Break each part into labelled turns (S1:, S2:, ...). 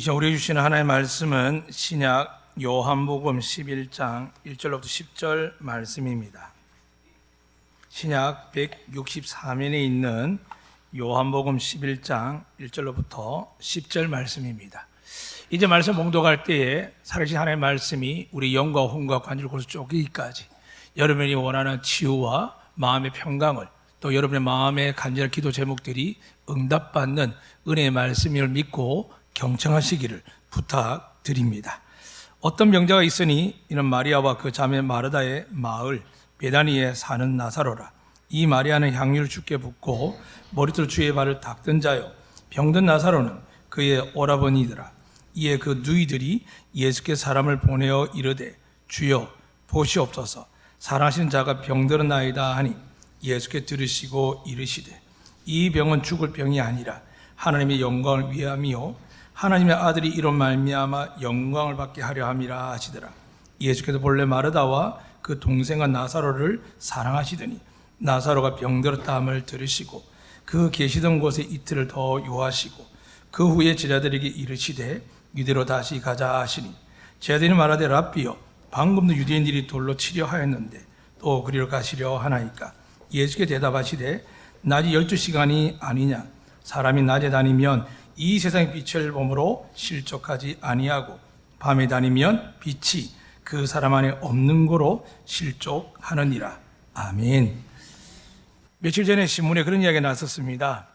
S1: 이제 우리 주시는 하나님의 말씀은 신약 요한복음 11장 1절로부터 10절 말씀입니다. 신약 164면에 있는 요한복음 11장 1절로부터 10절 말씀입니다. 이제 말씀 봉독할 때에 살아계신 하나님의 말씀이 우리 영과 혼과 관절 골수 쪼개기까지 여러분이 원하는 치유와 마음의 평강을, 또 여러분의 마음의 간절한 기도 제목들이 응답받는 은혜의 말씀을 믿고 경청하시기를 부탁드립니다. 어떤 병자가 있으니 이는 마리아와 그 자매 마르다의 마을 베다니에 사는 나사로라. 이 마리아는 향유를 주께 붓고 머리털 주의 발을 닦던 자요, 병든 나사로는 그의 오라버니더라. 이에 그 누이들이 예수께 사람을 보내어 이르되 주여 보시옵소서, 사랑하시는 자가 병들었나이다 하니 예수께 들으시고 이르시되 이 병은 죽을 병이 아니라 하나님의 영광을 위함이요 하나님의 아들이 이로 말미암아 영광을 받게 하려 함이라 하시더라. 예수께서 본래 마르다와 그 동생과 나사로를 사랑하시더니 나사로가 병들었다 함을 들으시고 그 계시던 곳에 이틀을 더 요하시고 그 후에 제자들에게 이르시되 이대로 다시 가자 하시니 제자들이 말하되 랍비여, 방금도 유대인들이 돌로 치려 하였는데 또 그리로 가시려 하나이까? 예수께 대답하시되 낮이 12시간이 아니냐? 사람이 낮에 다니면 이 세상의 빛을 보므로 실족하지 아니하고 밤에 다니면 빛이 그 사람 안에 없는 거로 실족하느니라. 아멘. 며칠 전에 신문에 그런 이야기가 났었습니다.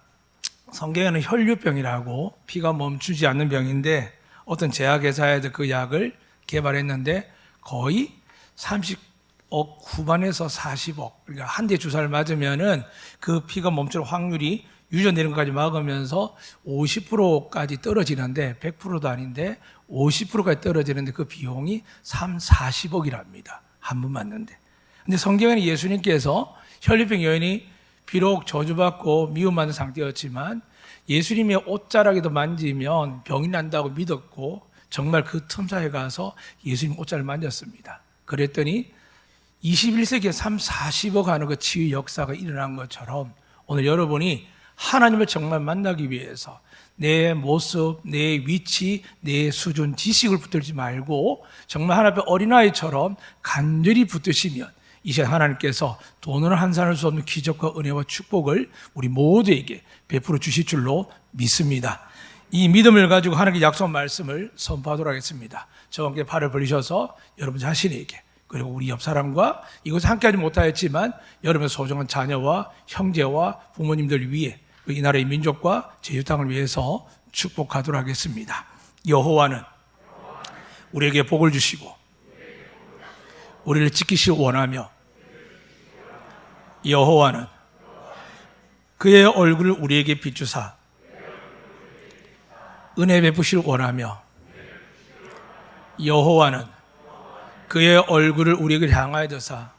S1: 성경에는 혈류병이라고 피가 멈추지 않는 병인데 어떤 제약회사에서 그 약을 개발했는데 거의 30억 후반에서 40억, 그러니까 한 대 주사를 맞으면은 그 피가 멈추는 확률이 유전되는 것까지 막으면서 50%까지 떨어지는데, 100%도 아닌데 50%까지 떨어지는데 그 비용이 40억이랍니다. 한 번 맞는데. 근데 성경에는 예수님께서 혈류병 여인이 비록 저주받고 미움받는 상태였지만 예수님의 옷자락에도 만지면 병이 난다고 믿었고 정말 그 틈사에 가서 예수님 옷자를 만졌습니다. 그랬더니 21세기에 40억 하는 그 치유 역사가 일어난 것처럼 오늘 여러분이 하나님을 정말 만나기 위해서 내 모습, 내 위치, 내 수준, 지식을 붙들지 말고 정말 하나님 앞에 어린아이처럼 간절히 붙드시면 이 시간 하나님께서 돈으로 환산할 수 없는 기적과 은혜와 축복을 우리 모두에게 베풀어 주실 줄로 믿습니다. 이 믿음을 가지고 하나님께 약속한 말씀을 선포하도록 하겠습니다. 저와 함께 팔을 벌리셔서 여러분 자신에게, 그리고 우리 옆 사람과 이곳에 함께하지 못하였지만 여러분의 소중한 자녀와 형제와 부모님들 위해 이 나라의 민족과 제주 땅을 위해서 축복하도록 하겠습니다. 여호와는 우리에게 복을 주시고 우리를 지키시길 원하며 여호와는 그의 얼굴을 우리에게 비추사 은혜 베푸시길 원하며 여호와는 그의 얼굴을 우리에게 향하여 드사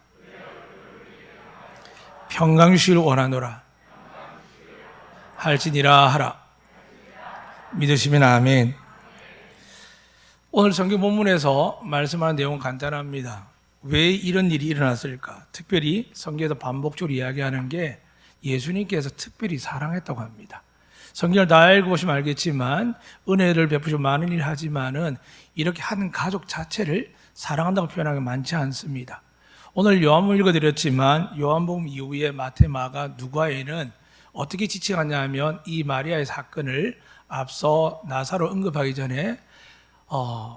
S1: 평강 주시길 원하노라 할지니라 하라. 믿으시면 아멘. 오늘 성경 본문에서 말씀하는 내용은 간단합니다. 왜 이런 일이 일어났을까? 특별히 성경에서 반복적으로 이야기하는 게 예수님께서 특별히 사랑했다고 합니다. 성경을 다 읽어보시면 알겠지만 은혜를 베푸시고 많은 일을 하지만은 이렇게 하는 가족 자체를 사랑한다고 표현하는 게 많지 않습니다. 오늘 요한복음 읽어드렸지만 요한복음 이후에 마태, 마가, 누가에는 어떻게 지칭하냐 하면 이 마리아의 사건을 앞서 나사로 언급하기 전에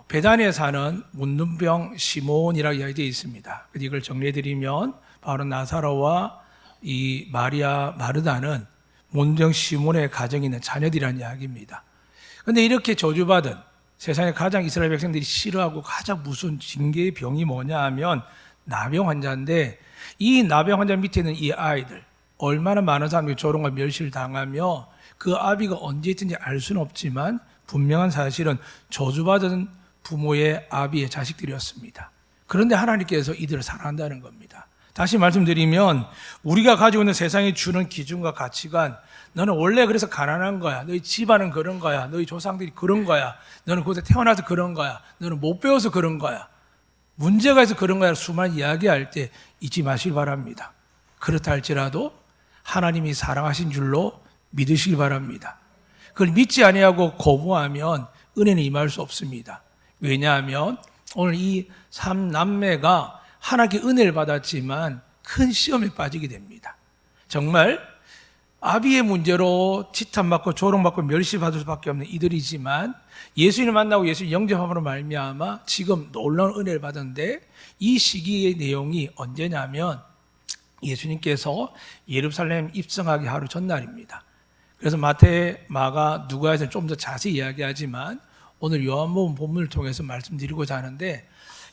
S1: 베다니에 사는 문둥병 시몬이라고 이야기되어 있습니다. 이걸 정리해드리면 바로 나사로와 이 마리아 마르다는 문둥병 시몬의 가정에 있는 자녀들이라는 이야기입니다. 그런데 이렇게 저주받은 세상에 가장 이스라엘 백성들이 싫어하고 가장 무서운 징계의 병이 뭐냐 하면 나병 환자인데, 이 나병 환자 밑에 있는 이 아이들 얼마나 많은 사람들이 조롱과 멸시를 당하며 그 아비가 언제 있든지 알 수는 없지만 분명한 사실은 저주받은 부모의 아비의 자식들이었습니다. 그런데 하나님께서 이들을 사랑한다는 겁니다. 다시 말씀드리면 우리가 가지고 있는 세상이 주는 기준과 가치관, 너는 원래 그래서 가난한 거야, 너희 집안은 그런 거야, 너희 조상들이 그런 거야, 너는 그곳에 태어나서 그런 거야, 너는 못 배워서 그런 거야, 문제가 있어서 그런 거야, 수많은 이야기할 때 잊지 마시길 바랍니다. 그렇다 할지라도 하나님이 사랑하신 줄로 믿으시길 바랍니다. 그걸 믿지 아니하고 거부하면 은혜는 임할 수 없습니다. 왜냐하면 오늘 이 3남매가 하나님께 은혜를 받았지만 큰 시험에 빠지게 됩니다. 정말 아비의 문제로 지탄받고 조롱받고 멸시받을 수밖에 없는 이들이지만 예수님을 만나고 예수님 영접함으로 말미암아 지금 놀라운 은혜를 받았는데, 이 시기의 내용이 언제냐면 예수님께서 예루살렘 입성하기 하루 전날입니다. 그래서 마태, 마가, 누가에서는 좀 더 자세히 이야기하지만 오늘 요한복음 본문을 통해서 말씀드리고자 하는데,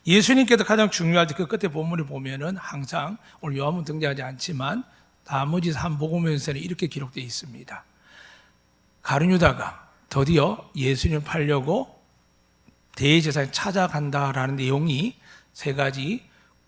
S1: 예수님께서 가장 중요할 때 그 끝에 본문을 보면은 항상 오늘 요한복음 등장하지 않지만 나머지 3복음에서는 이렇게 기록되어 있습니다. 가룟 유다가 드디어 예수님을 팔려고 대제사장에 찾아간다라는 내용이 3가지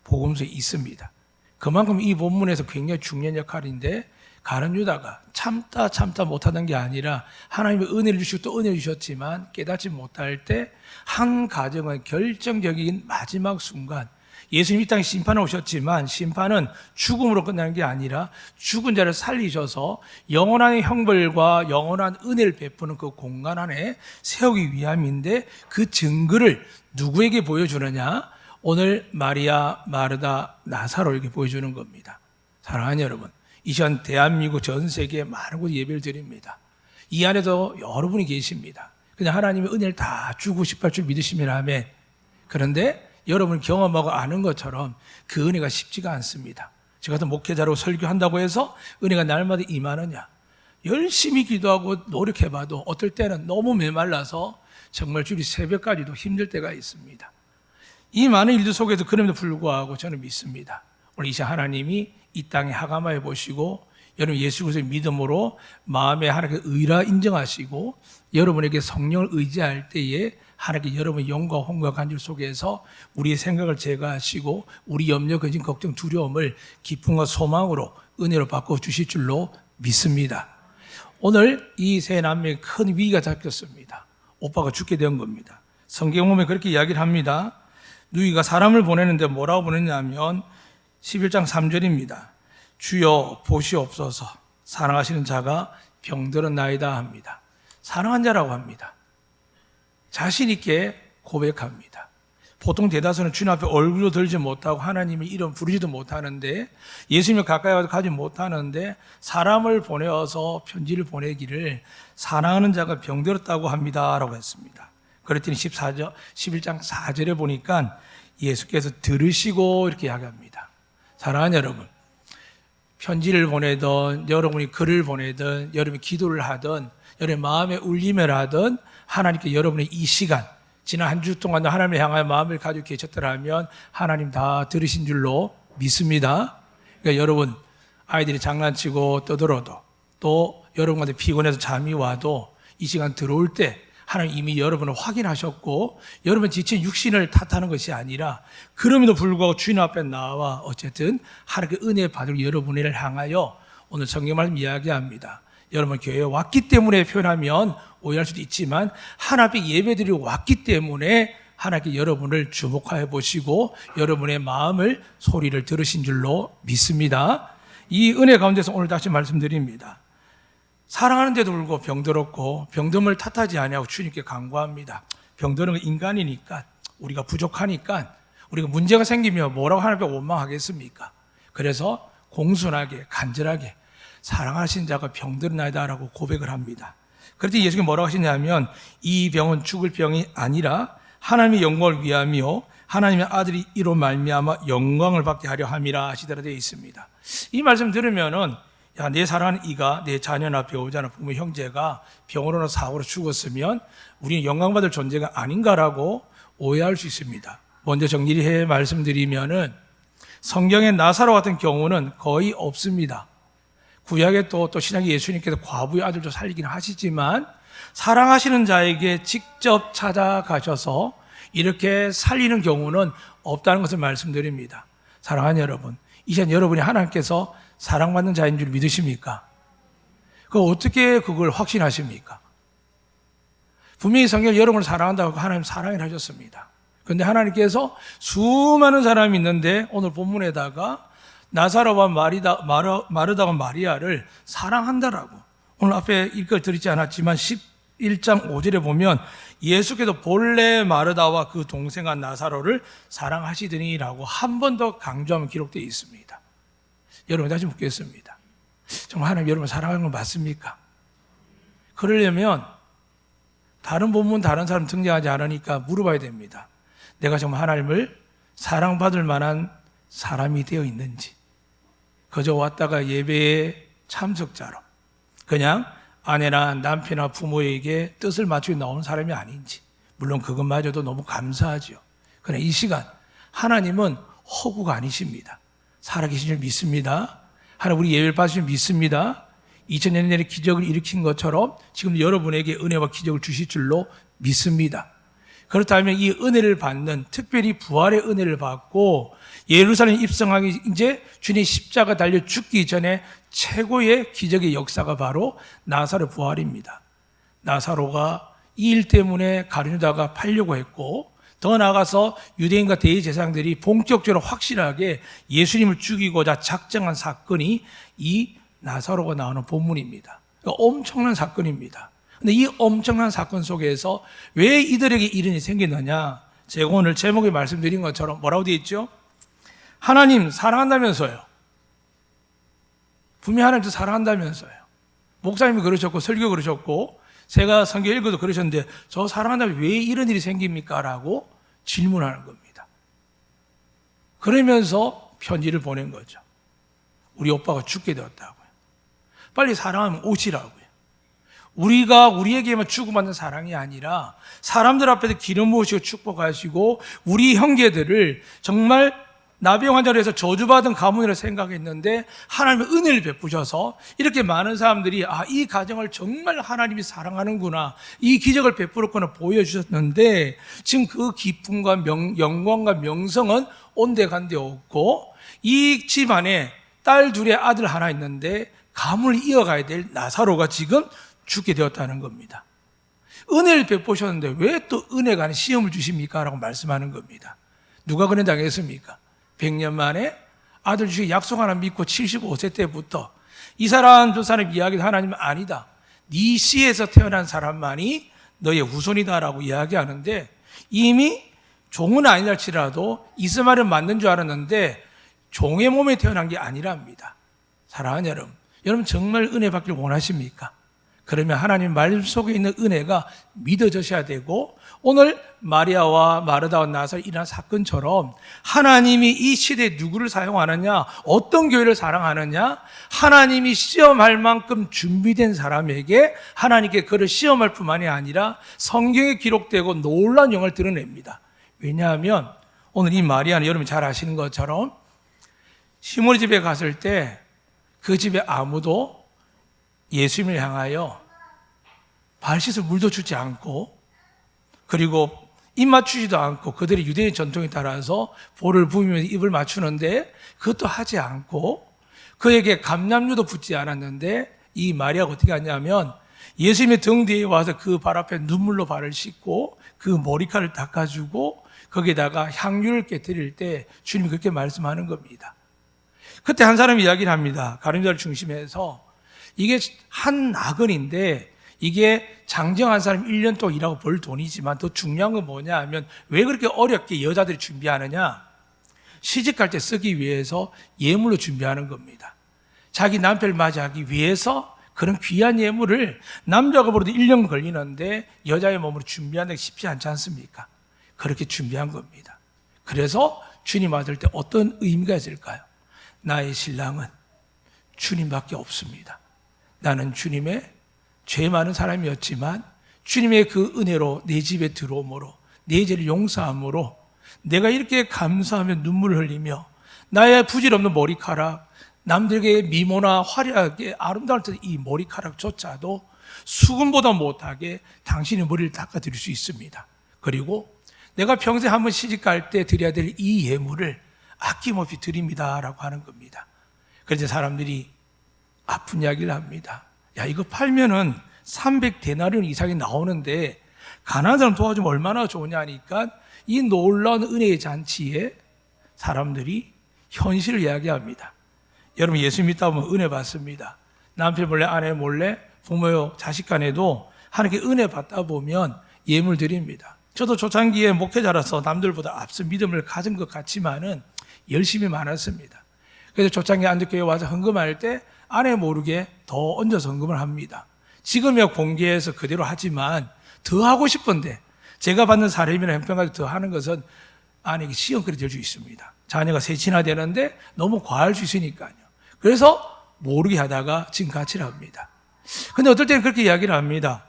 S1: 복음서에 있습니다. 그만큼 이 본문에서 굉장히 중요한 역할인데, 가룟 유다가 참다 못하는 게 아니라 하나님의 은혜를 주시고 또 은혜를 주셨지만 깨닫지 못할 때 한 가정의 결정적인 마지막 순간, 예수님 이 땅에 심판에 오셨지만 심판은 죽음으로 끝나는 게 아니라 죽은 자를 살리셔서 영원한 형벌과 영원한 은혜를 베푸는 그 공간 안에 세우기 위함인데, 그 증거를 누구에게 보여주느냐? 오늘 마리아, 마르다, 나사로에게 보여주는 겁니다. 사랑하는 여러분, 이 시간 대한민국 전 세계에 많은 곳 예배를 드립니다. 이 안에도 여러분이 계십니다. 그냥 하나님의 은혜를 다 주고 싶어 할 줄 믿으시면 아멘. 그런데 여러분이 경험하고 아는 것처럼 그 은혜가 쉽지가 않습니다. 저 같은 목회자로 설교한다고 해서 은혜가 날마다 임하느냐? 열심히 기도하고 노력해봐도 어떨 때는 너무 메말라서 정말 주일 새벽까지도 힘들 때가 있습니다. 이 많은 일들 속에서 그럼에도 불구하고 저는 믿습니다. 오늘 이 시간 하나님이 이 땅에 하감하여 보시고 여러분 예수 그리스도의 믿음으로 마음에 하나님께 의라 인정하시고 여러분에게 성령을 의지할 때에 하나님께 여러분의 영과 홍과 간질 속에서 우리의 생각을 제거하시고 우리 염려, 근심, 걱정, 두려움을 기쁨과 소망으로 은혜로 바꿔주실 줄로 믿습니다. 오늘 이 세 남매에 큰 위기가 잡혔습니다. 오빠가 죽게 된 겁니다. 성경 보면 그렇게 이야기를 합니다. 누이가 사람을 보내는데 뭐라고 보냈냐면 11장 3절입니다. 주여 보시옵소서, 사랑하시는 자가 병들었나이다 합니다. 사랑한 자라고 합니다. 자신 있게 고백합니다. 보통 대다수는 주님 앞에 얼굴도 들지 못하고 하나님의 이름 부르지도 못하는데, 예수님을 가까이 와서 가지 못하는데 사람을 보내어서 편지를 보내기를 사랑하는 자가 병들었다고 합니다 라고 했습니다. 그랬더니 11장 4절에 보니까 예수께서 들으시고 이렇게 이야기합니다. 사랑하는 여러분, 편지를 보내든 여러분이 글을 보내든 여러분이 기도를 하든 여러분의 마음에 울림을 하든 하나님께 여러분의 이 시간, 지난 한 주 동안 하나님을 향하여 마음을 가지고 계셨더라면 하나님 다 들으신 줄로 믿습니다. 그러니까 여러분 아이들이 장난치고 떠들어도 또 여러분한테 피곤해서 잠이 와도 이 시간 들어올 때 하나님 이미 여러분을 확인하셨고 여러분 지친 육신을 탓하는 것이 아니라 그럼에도 불구하고 주님 앞에 나와 어쨌든 하나님께 은혜 받을 여러분을 향하여 오늘 성경 말씀 이야기합니다. 여러분 교회에 왔기 때문에 표현하면 오해할 수도 있지만 하나님 앞에 예배드리고 왔기 때문에 하나님께 여러분을 주목하여 보시고 여러분의 마음을 소리를 들으신 줄로 믿습니다. 이 은혜 가운데서 오늘 다시 말씀드립니다. 사랑하는데도 불구하고 병들었고 병듦을 탓하지 아니하고 주님께 간구합니다. 병드는 건 인간이니까, 우리가 부족하니까, 우리가 문제가 생기면 뭐라고 하나님 앞에 원망하겠습니까? 그래서 공손하게 간절하게 사랑하신 자가 병들나이다라고 고백을 합니다. 그랬더니 예수님이 뭐라고 하시냐면 이 병은 죽을 병이 아니라 하나님의 영광을 위하며 하나님의 아들이 이로 말미암아 영광을 받게 하려 함이라 하시더라 되어 있습니다. 이 말씀 들으면은 야, 내 사랑하는 이가 내 자녀나 배우자나 부모 형제가 병으로나 사고로 죽었으면 우리는 영광받을 존재가 아닌가라고 오해할 수 있습니다. 먼저 정리를 해 말씀드리면은 성경의 나사로 같은 경우는 거의 없습니다. 구약에 또 신약에 예수님께서 과부의 아들도 살리긴 하시지만 사랑하시는 자에게 직접 찾아가셔서 이렇게 살리는 경우는 없다는 것을 말씀드립니다. 사랑하는 여러분, 이 시간 여러분이 하나님께서 사랑받는 자인 줄 믿으십니까? 어떻게 그걸 확신하십니까? 분명히 성경을 여러분을 사랑한다고 하나님 사랑을 하셨습니다. 그런데 하나님께서 수많은 사람이 있는데 오늘 본문에다가 나사로와 마르다와 마리아를 사랑한다라고 오늘 앞에 읽어드리지 않았지만 1장 5절에 보면 예수께서 본래 마르다와 그 동생한 나사로를 사랑하시더니라고 한 번 더 강조하면 기록되어 있습니다. 여러분 다시 묻겠습니다. 정말 하나님 여러분 사랑하는 건 맞습니까? 그러려면 다른 본문 다른 사람 등장하지 않으니까 물어봐야 됩니다. 내가 정말 하나님을 사랑받을 만한 사람이 되어 있는지, 그저 왔다가 예배의 참석자로 그냥 아내나 남편이나 부모에게 뜻을 맞추고 나오는 사람이 아닌지, 물론 그것마저도 너무 감사하죠. 그러나 이 시간 하나님은 허구가 아니십니다. 살아계신 줄 믿습니다. 하나님 우리 예배를 받으신 줄 믿습니다. 2000년 전에 기적을 일으킨 것처럼 지금 여러분에게 은혜와 기적을 주실 줄로 믿습니다. 그렇다면 이 은혜를 받는, 특별히 부활의 은혜를 받고 예루살렘 입성하기 이제 주님 십자가 달려 죽기 전에 최고의 기적의 역사가 바로 나사로 부활입니다. 나사로가 이 일 때문에 가룟 유다가 팔려고 했고, 더 나아가서 유대인과 대제사장들이 본격적으로 확실하게 예수님을 죽이고자 작정한 사건이 이 나사로가 나오는 본문입니다. 엄청난 사건입니다. 근데 이 엄청난 사건 속에서 왜 이들에게 이런 일이 생겼느냐? 제가 오늘 제목에 말씀드린 것처럼 뭐라고 되어 있죠? 하나님 사랑한다면서요. 분명히 하나님도 사랑한다면서요. 목사님이 그러셨고 설교 그러셨고 제가 성경 읽어도 그러셨는데 저 사랑한다면 왜 이런 일이 생깁니까? 라고 질문하는 겁니다. 그러면서 편지를 보낸 거죠. 우리 오빠가 죽게 되었다고요. 빨리 사랑하면 오시라고요. 우리가 우리에게만 주고받는 사랑이 아니라 사람들 앞에서 기름 부으시고 축복하시고 우리 형제들을 정말 나병 환자로 해서 저주받은 가문이라 생각했는데 하나님의 은혜를 베푸셔서 이렇게 많은 사람들이 이 가정을 정말 하나님이 사랑하는구나, 이 기적을 베풀었구나 보여주셨는데 지금 그 기쁨과 영광과 명성은 온데간데 없고 이 집안에 딸 둘의 아들 하나 있는데 가문을 이어가야 될 나사로가 지금 죽게 되었다는 겁니다. 은혜를 베푸셨는데 왜 또 은혜가 아닌 시험을 주십니까? 라고 말씀하는 겁니다. 누가 그런 당했습니까? 100년 만에 아들 주시기 약속 하나 믿고 75세 때부터 이 사람 저 사람 이야기도 하나님은 아니다. 네 씨에서 태어난 사람만이 너의 후손이다라고 이야기하는데 이미 종은 아니랄지라도 이스마엘은 맞는 줄 알았는데 종의 몸에 태어난 게 아니랍니다. 사랑하는 여러분 정말 은혜 받길 원하십니까? 그러면 하나님 말씀 속에 있는 은혜가 믿어져야 되고 오늘 마리아와 마르다와 나사로 일어난 사건처럼 하나님이 이 시대에 누구를 사용하느냐, 어떤 교회를 사랑하느냐, 하나님이 시험할 만큼 준비된 사람에게 하나님께 그를 시험할 뿐만이 아니라 성경에 기록되고 놀라운 영을 드러냅니다. 왜냐하면 오늘 이 마리아는 여러분이 잘 아시는 것처럼 시몬의 집에 갔을 때 그 집에 아무도 예수님을 향하여 발 씻을 물도 주지 않고 그리고 입 맞추지도 않고 그들의 유대인 전통에 따라서 볼을 부으면서 입을 맞추는데 그것도 하지 않고 그에게 감람류도 붓지 않았는데 이 마리아가 어떻게 하냐면 예수님의 등 뒤에 와서 그 발 앞에 눈물로 발을 씻고 그 머리카락을 닦아주고 거기에다가 향유를 깨뜨릴 때 주님이 그렇게 말씀하는 겁니다. 그때 한 사람이 이야기를 합니다. 가룟유다를 중심해서 이게 한 나그네인데 이게 장정한 사람 1년 동안 일하고 벌 돈이지만 더 중요한 건 뭐냐 하면 왜 그렇게 어렵게 여자들이 준비하느냐? 시집갈 때 쓰기 위해서 예물로 준비하는 겁니다. 자기 남편을 맞이하기 위해서 그런 귀한 예물을 남자가 벌어도 1년 걸리는데 여자의 몸으로 준비하는 게 쉽지 않지 않습니까? 그렇게 준비한 겁니다. 그래서 주님 맞을 때 어떤 의미가 있을까요? 나의 신랑은 주님밖에 없습니다. 나는 주님의 죄 많은 사람이었지만 주님의 그 은혜로 내 집에 들어옴으로 내 죄를 용서함으로 내가 이렇게 감사하며 눈물을 흘리며 나의 부질없는 머리카락, 남들에게 미모나 화려하게 아름다울 때 이 머리카락조차도 수금보다 못하게 당신의 머리를 닦아드릴 수 있습니다. 그리고 내가 평생 한번 시집갈 때 드려야 될 이 예물을 아낌없이 드립니다라고 하는 겁니다. 그래서 사람들이 아픈 이야기를 합니다. 야, 이거 팔면은 300데나리온 이상이 나오는데 가난한 사람 도와주면 얼마나 좋으냐 하니까 이 놀라운 은혜의 잔치에 사람들이 현실을 이야기합니다. 여러분 예수 믿다 보면 은혜 받습니다. 남편 몰래 아내 몰래 부모 자식 간에도 하나님께 은혜 받다 보면 예물 드립니다. 저도 초창기에 목회자라서 남들보다 앞서 믿음을 가진 것 같지만은 열심히 많았습니다. 그래서 초창기 안덕교회 와서 헌금할 때 아내 모르게 더 얹어서 헌금을 합니다. 지금이야 공개해서 그대로 하지만 더 하고 싶은데 제가 받는 사례비나 형편까지 더 하는 것은 아내에게 시험거리 될 수 있습니다. 자녀가 셋이나 되는데 너무 과할 수 있으니까요. 그래서 모르게 하다가 지금 같이 합니다. 근데 어떨 때는 그렇게 이야기를 합니다.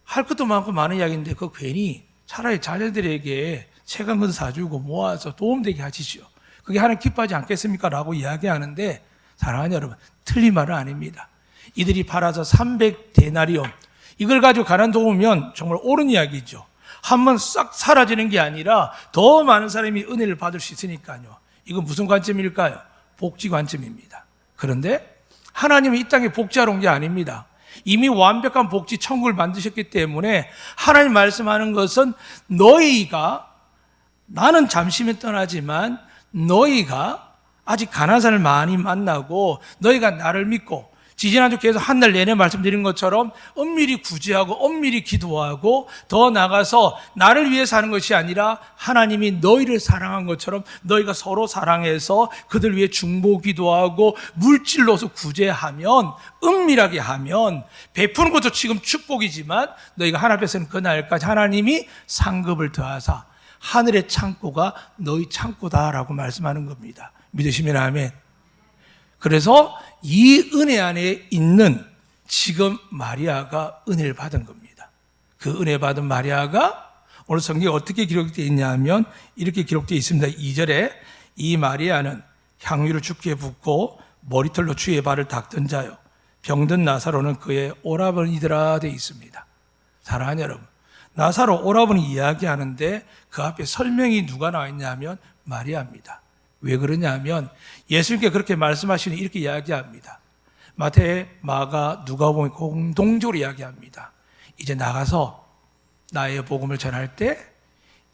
S1: 할 것도 많고 많은 이야기인데 그거 괜히 차라리 자녀들에게 책 한 권 사주고 모아서 도움되게 하시죠. 그게 하나님 기뻐하지 않겠습니까? 라고 이야기하는데 사랑하는 여러분, 틀린 말은 아닙니다. 이들이 팔아서 300데나리온 이걸 가지고 가난 도우면 정말 옳은 이야기죠. 한번 싹 사라지는 게 아니라 더 많은 사람이 은혜를 받을 수 있으니까요. 이건 무슨 관점일까요? 복지 관점입니다. 그런데 하나님은 이 땅에 복지하러 온 게 아닙니다. 이미 완벽한 복지 천국을 만드셨기 때문에 하나님 말씀하는 것은 너희가 나는 잠시면 떠나지만 너희가 아직 가난한 사람을 많이 만나고 너희가 나를 믿고 지지난주 계속 한 달 내내 말씀드린 것처럼 엄밀히 구제하고 엄밀히 기도하고 더 나가서 나를 위해서 하는 것이 아니라 하나님이 너희를 사랑한 것처럼 너희가 서로 사랑해서 그들 위해 중보 기도하고 물질로서 구제하면 은밀하게 하면 베푸는 것도 지금 축복이지만 너희가 하나님 앞에서는 그날까지 하나님이 상급을 더하사 하늘의 창고가 너희 창고다라고 말씀하는 겁니다. 믿으시면 아멘. 그래서 이 은혜 안에 있는 지금 마리아가 은혜를 받은 겁니다. 그 은혜 받은 마리아가 오늘 성경에 어떻게 기록되어 있냐면 이렇게 기록되어 있습니다. 2절에 이 마리아는 향유를 주께 붓고 머리털로 주의 발을 닦던 자요 병든 나사로는 그의 오라버니더라 되어 있습니다. 사랑하는 여러분, 나사로 오라버니 이야기하는데 그 앞에 설명이 누가 나와 있냐면 마리아입니다. 왜 그러냐면 예수님께 그렇게 말씀하시니 이렇게 이야기합니다. 마태, 마가, 누가복음 공동적으로 이야기합니다. 이제 나가서 나의 복음을 전할 때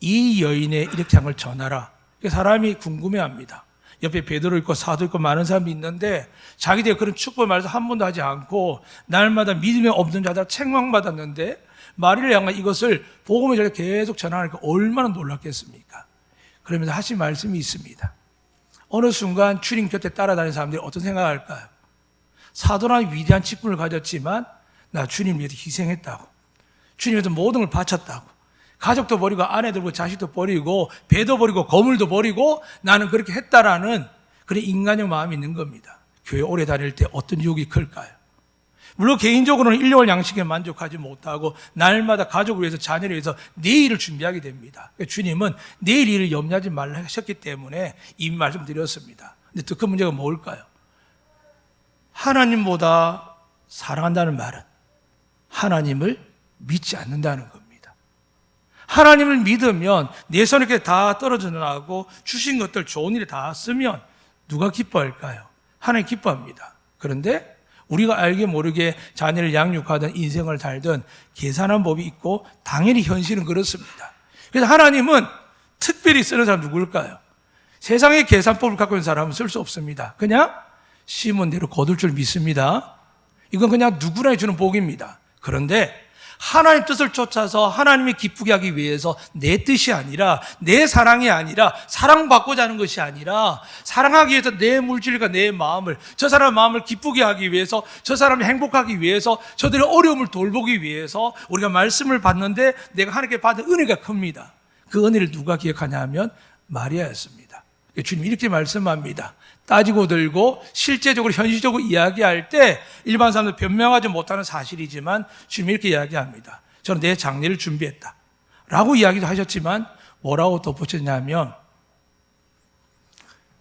S1: 이 여인의 일액향을 전하라. 사람이 궁금해합니다. 옆에 베드로 있고 사도 있고 많은 사람이 있는데 자기들 그런 축복을 말해서 한 번도 하지 않고 날마다 믿음이 없는 자들 책망받았는데 마리를 향한 이것을 복음을 전해 계속 전하니까 얼마나 놀랐겠습니까? 그러면서 하신 말씀이 있습니다. 어느 순간 주님 곁에 따라다니는 사람들이 어떤 생각할까요? 사도라는 위대한 직분을 가졌지만 나 주님 위해서 희생했다고, 주님 위해서 모든 걸 바쳤다고, 가족도 버리고 아내도 버리고 자식도 버리고 배도 버리고 거물도 버리고 나는 그렇게 했다라는 그런 인간적 마음이 있는 겁니다. 교회 오래 다닐 때 어떤 유혹이 클까요? 물론 개인적으로는 일용할 양식에 만족하지 못하고 날마다 가족을 위해서 자녀를 위해서 내일을 준비하게 됩니다. 주님은 내일 일을 염려하지 말라 하셨기 때문에 이미 말씀드렸습니다. 근데 더 큰 문제가 뭘까요? 하나님보다 사랑한다는 말은 하나님을 믿지 않는다는 겁니다. 하나님을 믿으면 내 손에 이렇게 다 떨어져 나가고 주신 것들 좋은 일에 다 쓰면 누가 기뻐할까요? 하나님 기뻐합니다. 그런데 우리가 알게 모르게 자녀를 양육하든 인생을 살든 계산한 법이 있고 당연히 현실은 그렇습니다. 그래서 하나님은 특별히 쓰는 사람 누구일까요? 세상의 계산법을 갖고 있는 사람은 쓸 수 없습니다. 그냥 심은 대로 거둘 줄 믿습니다. 이건 그냥 누구나 주는 복입니다. 그런데 하나님 뜻을 쫓아서 하나님이 기쁘게 하기 위해서 내 뜻이 아니라 내 사랑이 아니라 사랑받고자 하는 것이 아니라 사랑하기 위해서 내 물질과 내 마음을 저 사람의 마음을 기쁘게 하기 위해서 저 사람이 행복하기 위해서 저들의 어려움을 돌보기 위해서 우리가 말씀을 받는데 내가 하나님께 받은 은혜가 큽니다. 그 은혜를 누가 기억하냐 하면 마리아였습니다. 주님이 이렇게 말씀합니다. 따지고 들고 실제적으로 현실적으로 이야기할 때 일반 사람들 변명하지 못하는 사실이지만 주님이 이렇게 이야기합니다. 저는 내 장례를 준비했다 라고 이야기도 하셨지만 뭐라고 덧붙였냐면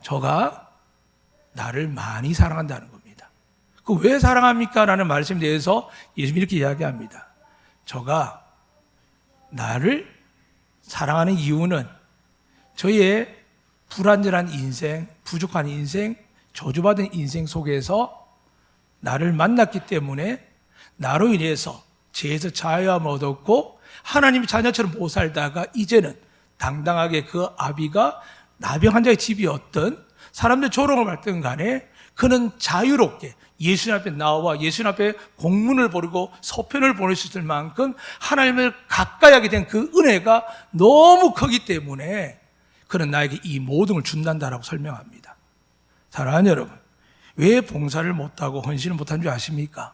S1: 저가 나를 많이 사랑한다는 겁니다. 그 왜 사랑합니까? 라는 말씀에 대해서 예수님이 이렇게 이야기합니다. 저가 나를 사랑하는 이유는 저의 불완전한 인생, 부족한 인생, 저주받은 인생 속에서 나를 만났기 때문에 나로 인해서 죄에서 자유함을 얻었고 하나님의 자녀처럼 못 살다가 이제는 당당하게 그 아비가 나병 환자의 집이었던 사람들 조롱을 받든 간에 그는 자유롭게 예수님 앞에 나와 예수님 앞에 공문을 보내고 서편을 보낼 수 있을 만큼 하나님을 가까이 하게 된 그 은혜가 너무 크기 때문에 그는 나에게 이 모든 걸 준단다라고 설명합니다. 사랑하는 여러분, 왜 봉사를 못하고 헌신을 못한 줄 아십니까?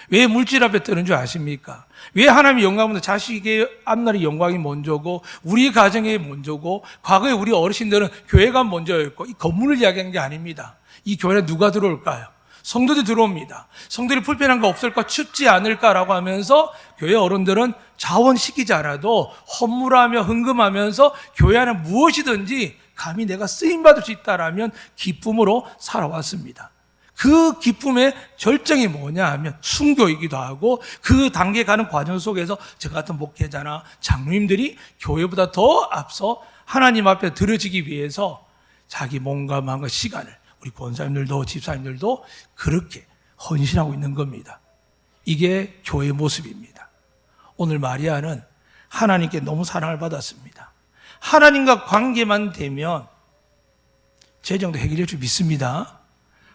S1: 왜 물질 앞에 뜨는 줄 아십니까? 왜 하나님의 영광보다 자식의 앞날의 영광이 먼저고 우리 가정이 먼저고 과거에 우리 어르신들은 교회가 먼저였고 이 건물을 이야기한 게 아닙니다. 이 교회에 누가 들어올까요? 성도들이 들어옵니다. 성도들이 불편한 거 없을까? 춥지 않을까라고 하면서 교회 어른들은 자원시키지 않아도 헌물하며 헌금하면서 교회 안에 무엇이든지 감히 내가 쓰임받을 수 있다라면 기쁨으로 살아왔습니다. 그 기쁨의 절정이 뭐냐 하면 순교이기도 하고 그 단계 가는 과정 속에서 저 같은 목회자나 장로님들이 교회보다 더 앞서 하나님 앞에 드려지기 위해서 자기 몸과 마음과 시간을 우리 권사님들도 집사님들도 그렇게 헌신하고 있는 겁니다. 이게 교회의 모습입니다. 오늘 마리아는 하나님께 너무 사랑을 받았습니다. 하나님과 관계만 되면 재정도 해결될 줄 믿습니다.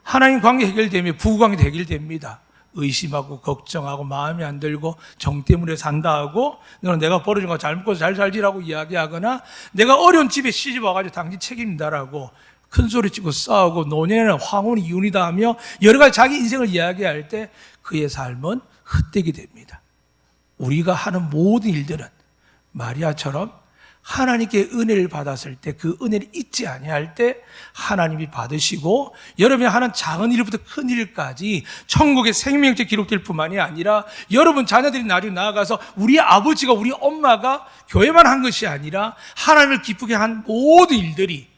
S1: 하나님 관계 해결되면 부부관계도 해결됩니다. 의심하고 걱정하고 마음이 안 들고 정 때문에 산다 하고 너는 내가 벌어준 거 잘 먹고 잘 살지라고 이야기하거나 내가 어려운 집에 시집 와가지고 당신 책임다라고 큰 소리 치고 싸우고 노년에는 황혼이 이혼이다 하며 여러 가지 자기 인생을 이야기할 때 그의 삶은 헛되게 됩니다. 우리가 하는 모든 일들은 마리아처럼 하나님께 은혜를 받았을 때 그 은혜를 잊지 아니할 때 하나님이 받으시고 여러분이 하는 작은 일부터 큰 일까지 천국의 생명책 기록될 뿐만이 아니라 여러분 자녀들이 나중에 나아가서 우리 아버지가 우리 엄마가 교회만 한 것이 아니라 하나님을 기쁘게 한 모든 일들이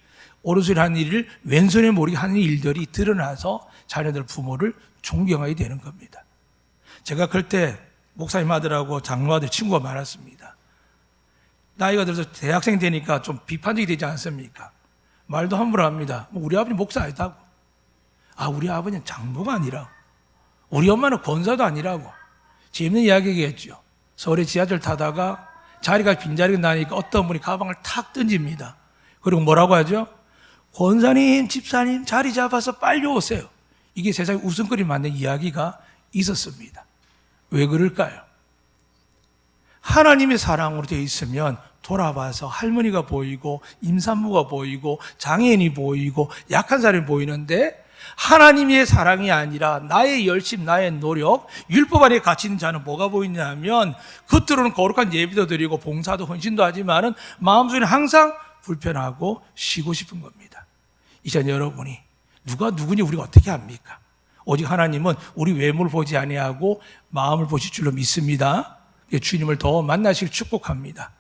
S1: 오른손에 하는 일을 왼손에 모르게 하는 일들이 드러나서 자녀들 부모를 존경하게 되는 겁니다. 제가 그때 목사님 아들하고 장로 아들 친구가 많았습니다. 나이가 들어서 대학생 되니까 좀 비판적이 되지 않습니까? 말도 함부로 합니다. 우리 아버지 목사 아니다고. 우리 아버지는 장로가 아니라고. 우리 엄마는 권사도 아니라고. 재밌는 이야기겠죠. 서울에 지하철 타다가 자리가 빈자리가 나니까 어떤 분이 가방을 탁 던집니다. 그리고 뭐라고 하죠? 권사님, 집사님 자리 잡아서 빨리 오세요. 이게 세상에 웃음거리 만든 이야기가 있었습니다. 왜 그럴까요? 하나님의 사랑으로 되어 있으면 돌아봐서 할머니가 보이고 임산부가 보이고 장애인이 보이고 약한 사람이 보이는데 하나님의 사랑이 아니라 나의 열심, 나의 노력, 율법 안에 갇힌 자는 뭐가 보이냐면 겉으로는 거룩한 예배도 드리고 봉사도 헌신도 하지만은 마음속에는 항상 불편하고 쉬고 싶은 겁니다. 이제 여러분이 누가 누구니 우리가 어떻게 합니까? 오직 하나님은 우리 외모를 보지 아니하고 마음을 보실 줄로 믿습니다. 주님을 더 만나시길 축복합니다.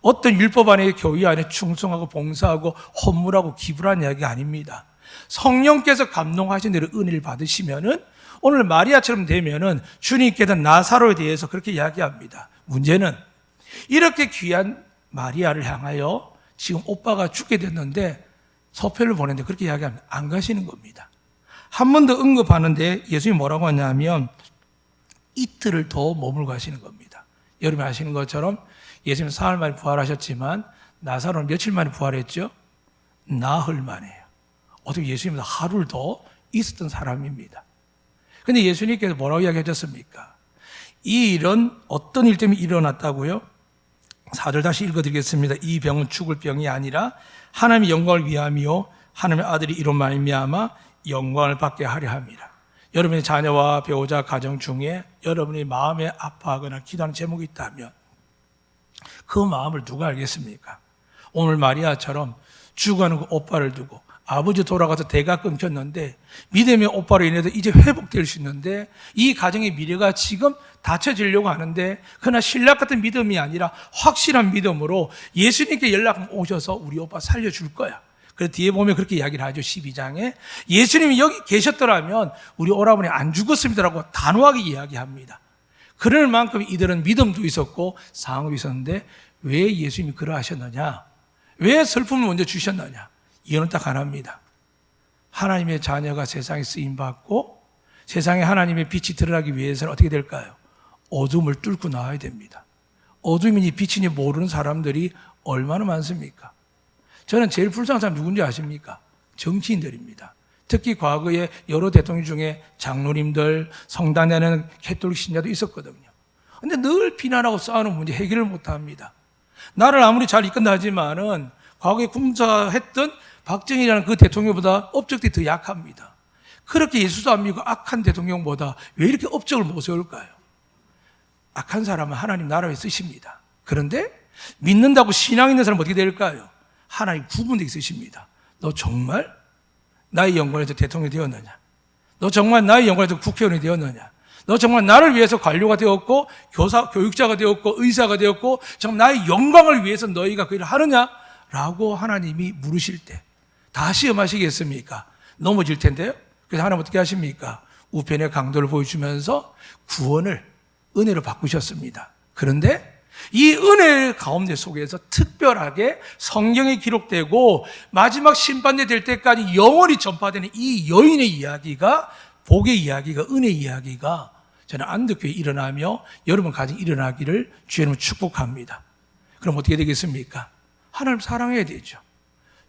S1: 어떤 율법 안에 교회 안에 충성하고 봉사하고 헌물하고 기부를 하는 이야기가 아닙니다. 성령께서 감동하신 대로 은혜를 받으시면은 오늘 마리아처럼 되면은 주님께서 나사로에 대해서 그렇게 이야기합니다. 문제는 이렇게 귀한 마리아를 향하여 지금 오빠가 죽게 됐는데 서편을 보냈는데 그렇게 이야기합니다. 안 가시는 겁니다. 한 번 더 언급하는데 예수님이 뭐라고 하냐면 이틀을 더 머물고 하시는 겁니다. 여러분이 아시는 것처럼 예수님은 사흘 만에 부활하셨지만 나사로는 며칠 만에 부활했죠? 나흘 만에요. 어떻게 예수님보다 하루를 더 있었던 사람입니다. 그런데 예수님께서 뭐라고 이야기하셨습니까? 이 일은 어떤 일 때문에 일어났다고요? 4절 다시 읽어드리겠습니다. 이 병은 죽을 병이 아니라 하나님의 영광을 위함이요 하나님의 아들이 이로 말미암아 영광을 받게 하려 함이라. 여러분의 자녀와 배우자 가정 중에 여러분이 마음에 아파하거나 기도하는 제목이 있다면 그 마음을 누가 알겠습니까? 오늘 마리아처럼 죽어가는 그 오빠를 두고 아버지 돌아가서 대가 끊겼는데 믿음의 오빠로 인해서 이제 회복될 수 있는데 이 가정의 미래가 지금 닫혀지려고 하는데 그러나 신락 같은 믿음이 아니라 확실한 믿음으로 예수님께 연락 오셔서 우리 오빠 살려줄 거야. 그래서 뒤에 보면 그렇게 이야기를 하죠. 12장에 예수님이 여기 계셨더라면 우리 오라버니 안 죽었습니다라고 단호하게 이야기합니다. 그럴 만큼 이들은 믿음도 있었고 상황도 있었는데 왜 예수님이 그러하셨느냐? 왜 슬픔을 먼저 주셨느냐? 이유는 딱 하나입니다. 하나님의 자녀가 세상에 쓰임받고 세상에 하나님의 빛이 드러나기 위해서는 어떻게 될까요? 어둠을 뚫고 나와야 됩니다. 어둠이니 빛이니 모르는 사람들이 얼마나 많습니까? 저는 제일 불쌍한 사람 누군지 아십니까? 정치인들입니다. 특히 과거에 여러 대통령 중에 장로님들, 성당에는 캐톨릭 신자도 있었거든요. 근데 늘 비난하고 싸우는 문제 해결을 못합니다. 나를 아무리 잘 이끈다 하지만은 과거에 군사했던 박정희라는 그 대통령보다 업적들이 더 약합니다. 그렇게 예수도 안 믿고 악한 대통령보다 왜 이렇게 업적을 못 세울까요? 악한 사람은 하나님 나라에 쓰십니다. 그런데 믿는다고 신앙 있는 사람은 어떻게 될까요? 하나님 구분되게 쓰십니다. 너 정말 나의 영광에서 대통령이 되었느냐? 너 정말 나의 영광에서 국회의원이 되었느냐? 너 정말 나를 위해서 관료가 되었고 교육자가 되었고 의사가 되었고 정말 나의 영광을 위해서 너희가 그 일을 하느냐? 라고 하나님이 물으실 때 다 시험하시겠습니까? 넘어질 텐데요. 그래서 하나님 어떻게 하십니까? 우편의 강도를 보여주면서 구원을 은혜로 바꾸셨습니다. 그런데 이 은혜 가운데 속에서 특별하게 성경에 기록되고 마지막 심판대 될 때까지 영원히 전파되는 이 여인의 이야기가, 복의 이야기가, 은혜 이야기가 저는 안덕교에 일어나며 여러분 가정 일어나기를 주의 이름으로 축복합니다. 그럼 어떻게 되겠습니까? 하나님 사랑해야 되죠.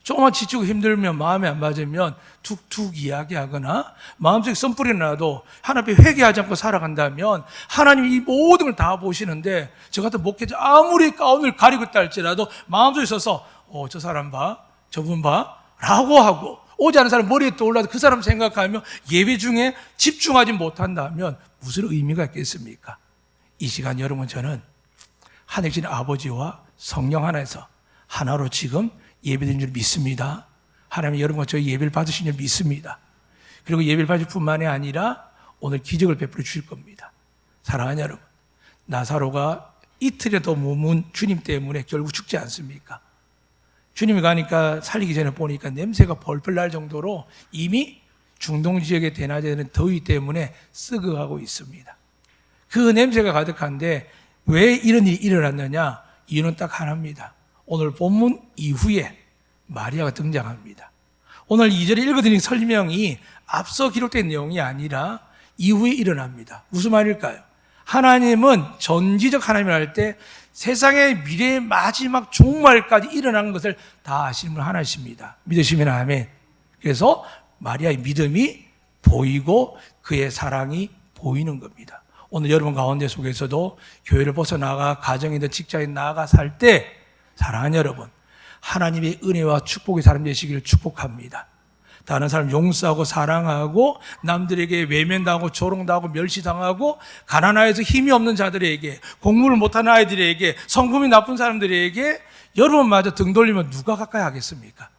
S1: 조금만 지치고 힘들면, 마음에 안 맞으면 툭툭 이야기하거나 마음속에 썸뿌리 나도 하나님 앞에 회개하지 않고 살아간다면 하나님이 이 모든 걸 다 보시는데 저 같은 목회자 아무리 가운을 가리고 있다 할지라도 마음속에 있어서 저 사람 봐, 저분 봐 라고 하고 오지 않은 사람 머리에 떠올라도 그 사람 생각하며 예배 중에 집중하지 못한다면 무슨 의미가 있겠습니까? 이 시간 여러분 저는 하늘신 아버지와 성령 하나에서 하나로 지금 예배드린 줄 믿습니다. 하나님이 여러분과 저희 예배를 받으신 줄 믿습니다. 그리고 예배를 받을 뿐만이 아니라 오늘 기적을 베풀어 주실 겁니다. 사랑하는 여러분, 나사로가 이틀이라도 머문 주님 때문에 결국 죽지 않습니까? 주님이 가니까 살리기 전에 보니까 냄새가 벌벌 날 정도로 이미 중동 지역의 대낮에는 더위 때문에 썩어가고 있습니다. 그 냄새가 가득한데 왜 이런 일이 일어났느냐? 이유는 딱 하나입니다. 오늘 본문 이후에 마리아가 등장합니다. 오늘 2절에 읽어드린 설명이 앞서 기록된 내용이 아니라 이후에 일어납니다. 무슨 말일까요? 하나님은 전지적 하나님을 할 때 세상의 미래의 마지막 종말까지 일어나는 것을 다 아시는 분 하나십니다. 믿으시면 아멘. 그래서 마리아의 믿음이 보이고 그의 사랑이 보이는 겁니다. 오늘 여러분 가운데 속에서도 교회를 벗어나가 가정이든 직장에 나가 살 때 사랑하는 여러분, 하나님의 은혜와 축복의 사람 되시기를 축복합니다. 다른 사람 용서하고 사랑하고 남들에게 외면당하고 조롱당하고 멸시당하고 가난하여서 힘이 없는 자들에게 공부를 못하는 아이들에게 성품이 나쁜 사람들에게 여러분마저 등 돌리면 누가 가까이 하겠습니까?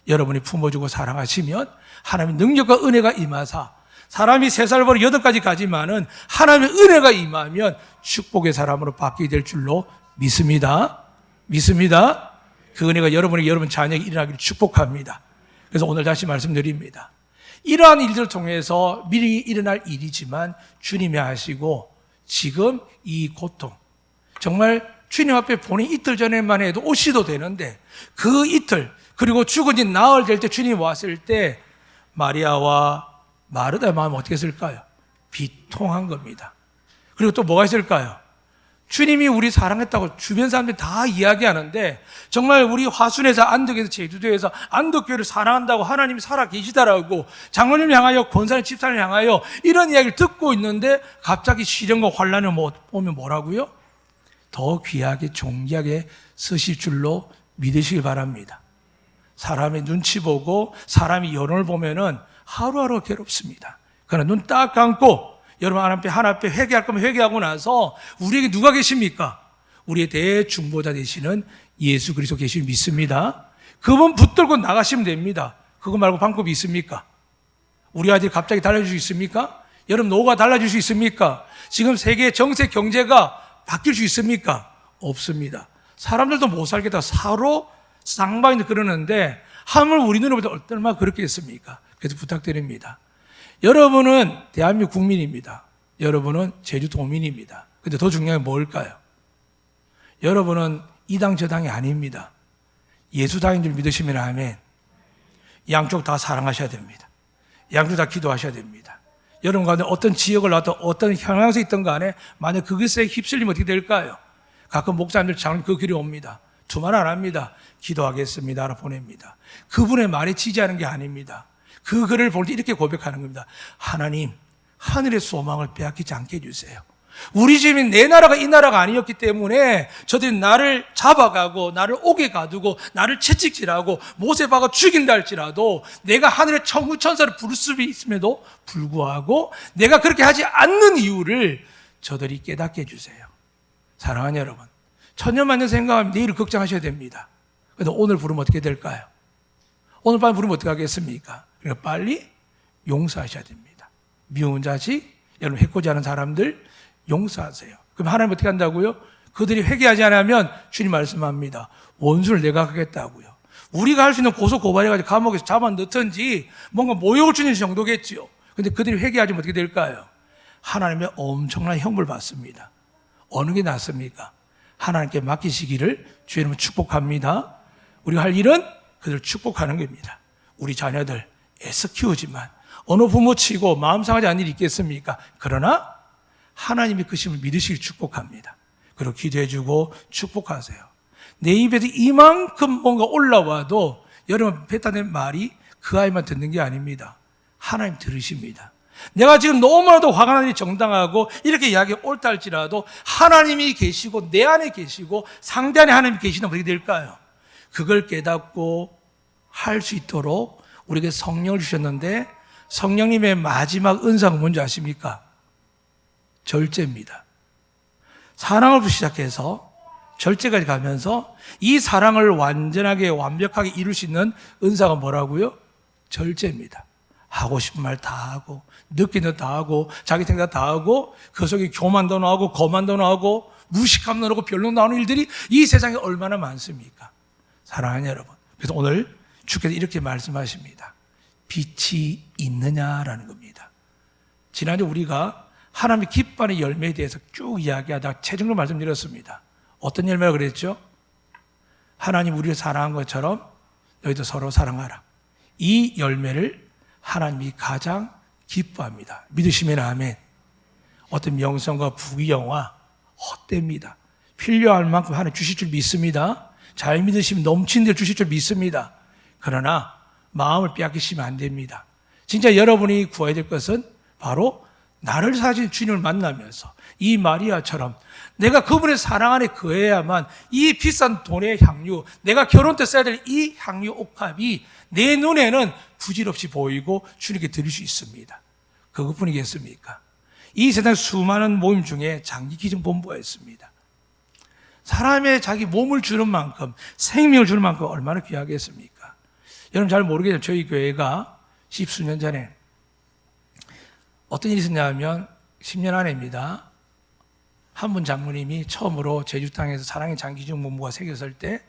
S1: 여러분이 품어주고 사랑하시면 하나님의 능력과 은혜가 임하사 사람이 3살 버려 8가지 가지만은 하나님의 은혜가 임하면 축복의 사람으로 바뀌게 될 줄로 믿습니다. 믿습니다. 그 은혜가 여러분에게 여러분 자녀에게 일어나기를 축복합니다. 그래서 오늘 다시 말씀드립니다. 이러한 일들을 통해서 미리 일어날 일이지만 주님이 하시고 지금 이 고통 정말 주님 앞에 보는 이틀 전에만 해도 오시도 되는데 그 이틀 그리고 죽어진 나흘 될 때 주님이 왔을 때 마리아와 마르다의 마음은 어떻게 했을까요? 비통한 겁니다. 그리고 또 뭐가 있을까요? 주님이 우리 사랑했다고 주변 사람들이 다 이야기하는데 정말 우리 화순에서 안덕에서 제주도에서 안덕교회를 사랑한다고 하나님이 살아 계시다라고 장로님을 향하여 권사님 집사를 향하여 이런 이야기를 듣고 있는데 갑자기 시련과 환란을 오면 뭐라고요? 더 귀하게 존귀하게 쓰실 줄로 믿으시길 바랍니다. 사람의 눈치 보고 사람이 여론을 보면은 하루하루 괴롭습니다. 그러나 눈 딱 감고 여러분 하나 앞에 회개할 거면 회개하고 나서 우리에게 누가 계십니까? 우리의 대중보자 되시는 예수 그리스도 계시를 믿습니다. 그분 붙들고 나가시면 됩니다. 그거 말고 방법이 있습니까? 우리 아들이 갑자기 달라질 수 있습니까? 여러분 노후가 달라질 수 있습니까? 지금 세계 정세 경제가 바뀔 수 있습니까? 없습니다. 사람들도 못 살겠다 사로 쌍방인데 그러는데 하물 우리 눈에 보다 얼마나 그렇게 했습니까? 그래서 부탁드립니다. 여러분은 대한민국 국민입니다. 여러분은 제주도민입니다. 근데 더 중요한 게 뭘까요? 여러분은 이 당 저 당이 아닙니다. 예수당인 줄 믿으시면 아멘. 양쪽 다 사랑하셔야 됩니다. 양쪽 다 기도하셔야 됩니다. 여러분 가운데 어떤 지역을 나왔든 어떤 형향성이 있던 간에 만약 그것에 휩쓸리면 어떻게 될까요? 가끔 목사님들 장로 그 길이 옵니다. 두말 안 합니다. 기도하겠습니다. 라 보냅니다. 그분의 말에 지지하는 게 아닙니다. 그 글을 볼 때 이렇게 고백하는 겁니다. 하나님, 하늘의 소망을 빼앗기지 않게 해주세요. 우리 집이 내 나라가 이 나라가 아니었기 때문에 저들이 나를 잡아가고 나를 옥에 가두고 나를 채찍질하고 못에 박아 죽인다 할지라도 내가 하늘의 천군 천사를 부를 수 있음에도 불구하고 내가 그렇게 하지 않는 이유를 저들이 깨닫게 해주세요. 사랑하는 여러분, 천년만년 생각하면 내일을 걱정하셔야 됩니다. 그런데 오늘 부르면 어떻게 될까요? 오늘 밤에 부르면 어떻게 하겠습니까? 그러니까 빨리 용서하셔야 됩니다. 미운 자식, 여러분 해코지 하는 사람들 용서하세요. 그럼 하나님 어떻게 한다고요? 그들이 회개하지 않으면 주님 말씀합니다. 원수를 내가 하겠다고요. 우리가 할 수 있는 고소 고발해가지고 감옥에서 잡아 넣든지 뭔가 모욕을 주는 정도겠지요. 그런데 그들이 회개하지 어떻게 될까요? 하나님의 엄청난 형벌 받습니다. 어느 게 낫습니까? 하나님께 맡기시기를 주님은 축복합니다. 우리가 할 일은 그들을 축복하는 겁니다. 우리 자녀들 애써 키우지만 어느 부모 치고 마음 상하지 않는 일이 있겠습니까? 그러나 하나님의 그 심을 믿으시길 축복합니다. 그리고 기도해주고 축복하세요. 내 입에서 이만큼 뭔가 올라와도 여러분 뱉어낸 말이 그 아이만 듣는 게 아닙니다. 하나님 들으십니다. 내가 지금 너무나도 화가 나는 일이 정당하고 이렇게 이야기 옳다 할지라도 하나님이 계시고 내 안에 계시고 상대 안에 하나님이 계시면 어떻게 될까요? 그걸 깨닫고 할 수 있도록 우리에게 성령을 주셨는데 성령님의 마지막 은사가 뭔지 아십니까? 절제입니다. 사랑을 시작해서 절제까지 가면서 이 사랑을 완전하게 완벽하게 이룰 수 있는 은사가 뭐라고요? 절제입니다. 하고 싶은 말 다 하고 느끼는 다 하고 자기 생각 다 하고 그 속에 교만도 나오고 거만도 나오고 무식함도 나오고 변론 나오는 일들이 이 세상에 얼마나 많습니까? 사랑하는 여러분, 그래서 오늘 주께서 이렇게 말씀하십니다. 빛이 있느냐라는 겁니다. 지난주 우리가 하나님의 기뻐하는 열매에 대해서 쭉 이야기하다가 최종적으로 말씀드렸습니다. 어떤 열매라고 그랬죠? 하나님 우리를 사랑한 것처럼 너희도 서로 사랑하라. 이 열매를 하나님이 가장 기뻐합니다. 믿으시면 아멘. 어떤 명성과 부귀영화 헛됩니다. 필요할 만큼 하나님 주실 줄 믿습니다. 잘 믿으시면 넘치는 대로 주실 줄 믿습니다. 그러나 마음을 빼앗기시면 안 됩니다. 진짜 여러분이 구해야 될 것은 바로 나를 사신 주님을 만나면서 이 마리아처럼 내가 그분의 사랑 안에 거해야만 이 비싼 돈의 향유, 내가 결혼 때 써야 될 이 향유 옥합이 내 눈에는 부질없이 보이고 주님께 드릴 수 있습니다. 그것뿐이겠습니까? 이 세상 수많은 모임 중에 장기기증본부가 있습니다. 사람의 자기 몸을 주는 만큼, 생명을 주는 만큼 얼마나 귀하겠습니까? 여러분 잘 모르겠지만 저희 교회가 10수년 전에 어떤 일이 있었냐면 10년 안에입니다. 한 분 장로님이 처음으로 제주 땅에서 사랑의 장기기증본부가 생겼을 때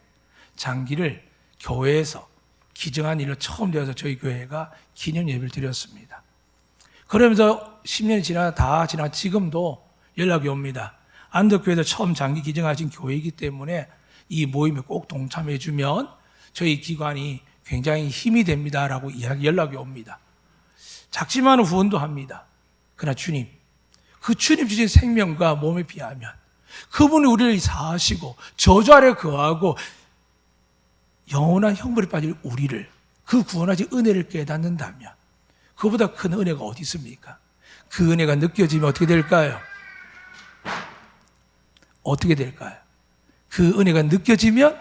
S1: 장기를 교회에서 기증한 일로 처음 되어서 저희 교회가 기념 예배를 드렸습니다. 그러면서 10년이 다 지나 지금도 연락이 옵니다. 안덕교회에서 처음 장기 기증하신 교회이기 때문에 이 모임에 꼭 동참해 주면 저희 기관이 굉장히 힘이 됩니다라고 연락이 옵니다. 작지만 후원도 합니다. 그러나 주님, 그 주님 주신 생명과 몸에 비하면 그분이 우리를 사하시고 저주 아래 거하고 영원한 형벌에 빠질 우리를 그 구원하신 은혜를 깨닫는다면 그보다 큰 은혜가 어디 있습니까? 그 은혜가 느껴지면 어떻게 될까요? 어떻게 될까요? 그 은혜가 느껴지면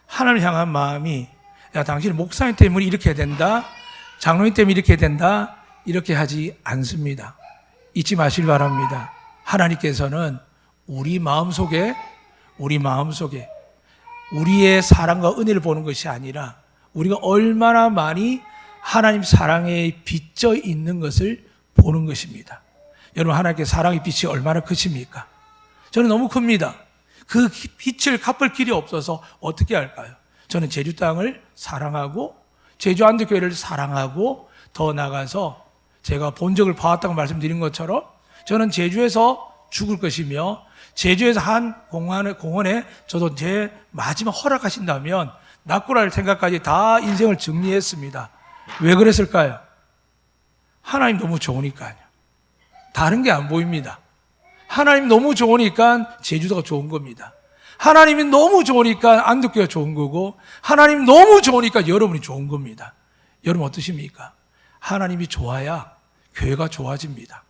S1: 하나님을 향한 마음이 야, 당신은 목사님 때문에 이렇게 해야 된다, 장로님 때문에 이렇게 해야 된다, 이렇게 하지 않습니다. 잊지 마시길 바랍니다. 하나님께서는 우리 마음속에 우리의 사랑과 은혜를 보는 것이 아니라 우리가 얼마나 많이 하나님 사랑에 빚져 있는 것을 보는 것입니다. 여러분, 하나님께 사랑의 빛이 얼마나 크십니까? 저는 너무 큽니다. 그 빛을 갚을 길이 없어서 어떻게 할까요? 저는 제주 땅을 사랑하고 제주 안덕교회를 사랑하고 더 나아가서 제가 본적을 봐왔다고 말씀드린 것처럼 저는 제주에서 죽을 것이며 제주에서 한 공원에 저도 제 마지막 허락하신다면 낙구할 생각까지 다 인생을 정리했습니다. 왜 그랬을까요? 하나님 너무 좋으니까요. 다른 게 안 보입니다. 하나님 너무 좋으니까 제주도가 좋은 겁니다. 하나님이 너무 좋으니까 안덕교가 좋은 거고 하나님 너무 좋으니까 여러분이 좋은 겁니다. 여러분 어떠십니까? 하나님이 좋아야 교회가 좋아집니다.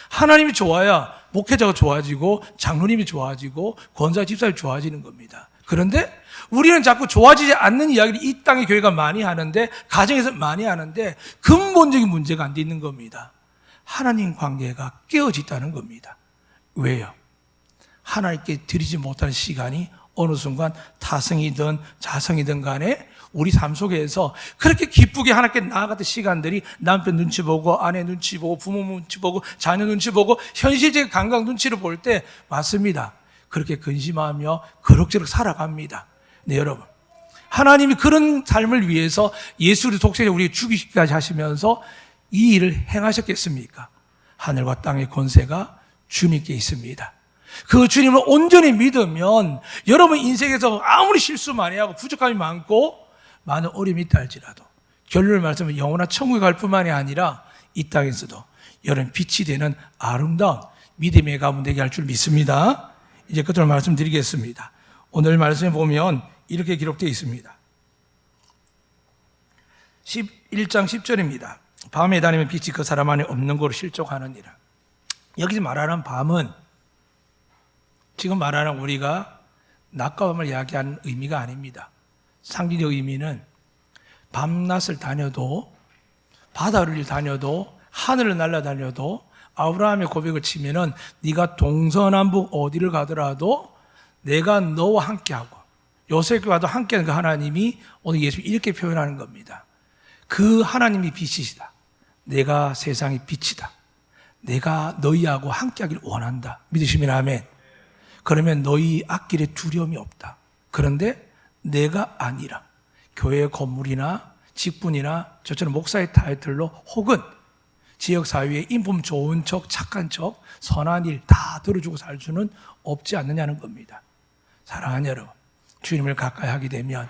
S1: 하나님이 좋아야 목회자가 좋아지고 장로님이 좋아지고 권사 집사님이 좋아지는 겁니다. 그런데 우리는 자꾸 좋아지지 않는 이야기를 이 땅의 교회가 많이 하는데, 가정에서 많이 하는데 근본적인 문제가 안 돼 있는 겁니다. 하나님 관계가 깨어졌다는 겁니다. 왜요? 하나님께 드리지 못하는 시간이 어느 순간 타성이든 자성이든 간에 우리 삶 속에서 그렇게 기쁘게 하나님께 나아갔던 시간들이 남편 눈치 보고 아내 눈치 보고 부모 눈치 보고 자녀 눈치 보고 현실적인 감각 눈치를 볼 때 맞습니다. 그렇게 근심하며 그럭저럭 살아갑니다. 네, 여러분. 하나님이 그런 삶을 위해서 예수를 독생자 우리에게 죽이기까지 하시면서 이 일을 행하셨겠습니까? 하늘과 땅의 권세가 주님께 있습니다. 그 주님을 온전히 믿으면 여러분 인생에서 아무리 실수 많이 하고 부족함이 많고 많은 어려움이 있다 할지라도 결론을 말씀하면 영원한 천국에 갈 뿐만이 아니라 이 땅에서도 여러분 빛이 되는 아름다운 믿음의 가문 되게 할 줄 믿습니다. 이제 끝으로 말씀드리겠습니다. 오늘 말씀에 보면 이렇게 기록되어 있습니다. 11장 10절입니다. 밤에 다니면 빛이 그 사람 안에 없는 거로 실족하느니라. 여기서 말하는 밤은 지금 말하는 우리가 낮과 밤을 이야기하는 의미가 아닙니다. 상징적 의미는 밤낮을 다녀도 바다를 다녀도 하늘을 날아다녀도 아브라함의 고백을 치면은 네가 동서남북 어디를 가더라도 내가 너와 함께하고 요셉과도 함께하는 그 하나님이 오늘 예수 이렇게 표현하는 겁니다. 그 하나님이 빛이시다. 내가 세상의 빛이다. 내가 너희하고 함께하기를 원한다. 믿으시면 아멘. 그러면 너희 앞길에 두려움이 없다. 그런데 내가 아니라 교회 건물이나 직분이나 저처럼 목사의 타이틀로 혹은 지역사회에 인품 좋은 척, 착한 척, 선한 일 다 들어주고 살 수는 없지 않느냐는 겁니다. 사랑하는 여러분, 주님을 가까이 하게 되면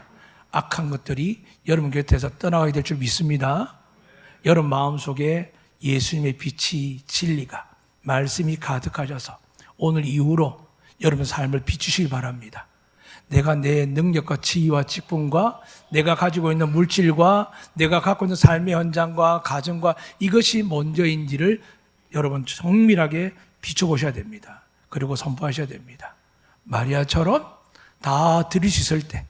S1: 악한 것들이 여러분 곁에서 떠나가게 될 줄 믿습니다. 여러분 마음속에 예수님의 빛이, 진리가, 말씀이 가득하셔서 오늘 이후로 여러분 삶을 비추시기 바랍니다. 내가 내 능력과 지위와 직분과 내가 가지고 있는 물질과 내가 갖고 있는 삶의 현장과 가정과 이것이 먼저인지를 여러분 정밀하게 비춰보셔야 됩니다. 그리고 선포하셔야 됩니다. 마리아처럼 다 드릴 수 있을 때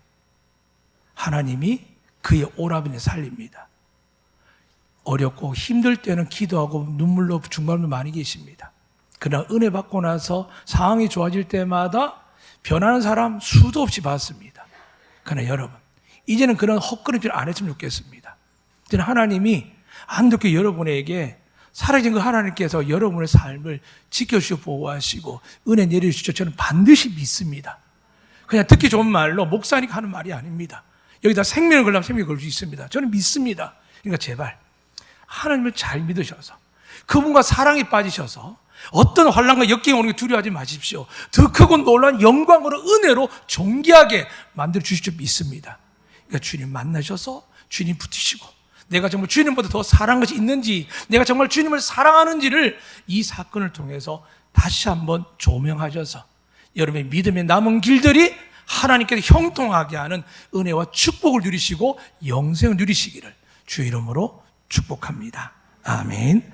S1: 하나님이 그의 오라비를 살립니다. 어렵고 힘들 때는 기도하고 눈물로 중간도 많이 계십니다. 그러나 은혜 받고 나서 상황이 좋아질 때마다 변하는 사람 수도 없이 봤습니다. 그러나 여러분, 이제는 그런 헛걸음질 안 했으면 좋겠습니다. 이제는 하나님이 안독게 여러분에게 사라진 그 하나님께서 여러분의 삶을 지켜주시고 보호하시고 은혜 내려주시죠. 저는 반드시 믿습니다. 그냥 듣기 좋은 말로 목사니까 하는 말이 아닙니다. 여기다 생명을 걸려면 생명을 걸 수 있습니다. 저는 믿습니다. 그러니까 제발 하나님을 잘 믿으셔서 그분과 사랑에 빠지셔서 어떤 환난과 역경이 오는 게 두려워하지 마십시오. 더 크고 놀라운 영광으로 은혜로 존귀하게 만들어 주실 줄 믿습니다. 그러니까 주님 만나셔서 주님 붙이시고 내가 정말 주님보다 더 사랑한 것이 있는지 내가 정말 주님을 사랑하는지를 이 사건을 통해서 다시 한번 조명하셔서 여러분의 믿음의 남은 길들이 하나님께서 형통하게 하는 은혜와 축복을 누리시고 영생을 누리시기를 주의 이름으로 축복합니다. 아멘.